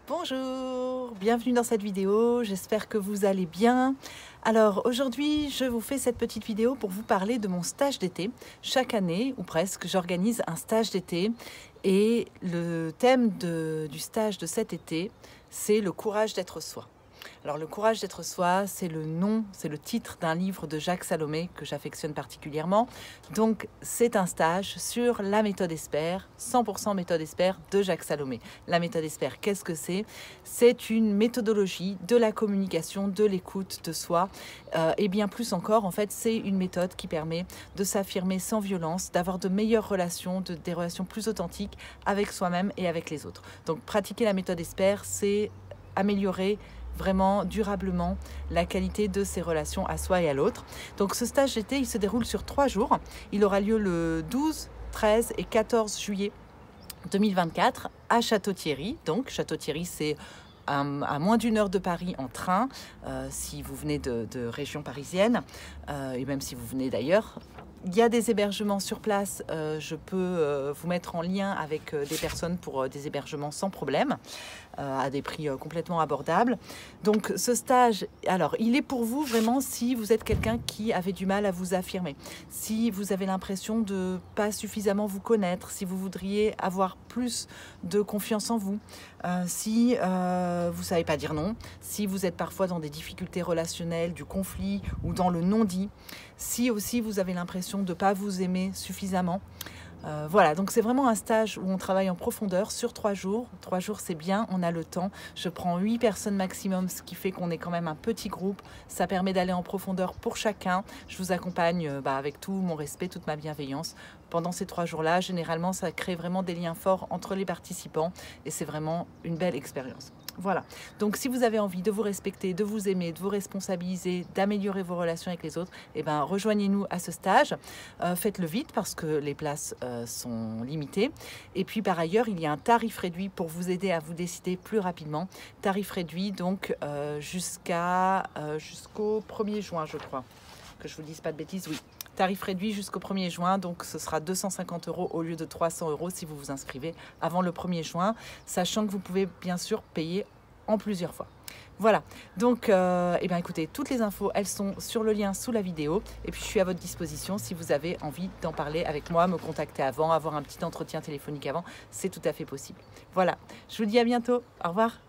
Bonjour, bienvenue dans cette vidéo, j'espère que vous allez bien. Alors aujourd'hui, je vous fais cette petite vidéo pour vous parler de mon stage d'été. Chaque année, ou presque, j'organise un stage d'été et le thème du stage de cet été, c'est le courage d'être soi. Alors le courage d'être soi, c'est le titre d'un livre de Jacques Salomé que j'affectionne particulièrement. Donc c'est un stage sur la méthode ESPER, 100% méthode ESPER de Jacques Salomé. La méthode ESPER, qu'est-ce que c'est? C'est une méthodologie de la communication, de l'écoute de soi et bien plus encore, en fait, c'est une méthode qui permet de s'affirmer sans violence, d'avoir de meilleures relations, des relations plus authentiques avec soi-même et avec les autres. Donc pratiquer la méthode ESPER, c'est améliorer vraiment durablement la qualité de ses relations à soi et à l'autre. Donc ce stage d'été, il se déroule sur 3 jours. Il aura lieu le 12, 13 et 14 juillet 2024 à Château-Thierry. Donc Château-Thierry, c'est à moins d'une heure de Paris en train, si vous venez de région parisienne, et même si vous venez d'ailleurs. Il y a des hébergements sur place, je peux vous mettre en lien avec des personnes pour des hébergements sans problème, à des prix complètement abordables. Donc ce stage, alors il est pour vous vraiment si vous êtes quelqu'un qui avait du mal à vous affirmer, si vous avez l'impression de ne pas suffisamment vous connaître, si vous voudriez avoir plus de confiance en vous, si vous ne savez pas dire non, si vous êtes parfois dans des difficultés relationnelles, du conflit ou dans le non-dit, si aussi vous avez l'impression de ne pas vous aimer suffisamment. Voilà, donc c'est vraiment un stage où on travaille en profondeur sur 3 jours. 3 jours, c'est bien, on a le temps. Je prends 8 personnes maximum, ce qui fait qu'on est quand même un petit groupe. Ça permet d'aller en profondeur pour chacun. Je vous accompagne avec tout mon respect, toute ma bienveillance. Pendant ces 3 jours-là, généralement, ça crée vraiment des liens forts entre les participants et c'est vraiment une belle expérience. Voilà, donc si vous avez envie de vous respecter, de vous aimer, de vous responsabiliser, d'améliorer vos relations avec les autres, eh ben, rejoignez-nous à ce stage. Faites-le vite parce que les places sont limitées. Et puis par ailleurs, il y a un tarif réduit pour vous aider à vous décider plus rapidement. Tarif réduit donc jusqu'au 1er juin, je crois. Que je ne vous dise pas de bêtises, oui. Tarif réduit jusqu'au 1er juin, donc ce sera 250 € au lieu de 300 € si vous vous inscrivez avant le 1er juin, sachant que vous pouvez bien sûr payer en plusieurs fois. Voilà, donc eh bien, écoutez, toutes les infos, elles sont sur le lien sous la vidéo. Et puis je suis à votre disposition si vous avez envie d'en parler avec moi, me contacter avant, avoir un petit entretien téléphonique avant, c'est tout à fait possible. Voilà, je vous dis à bientôt, au revoir.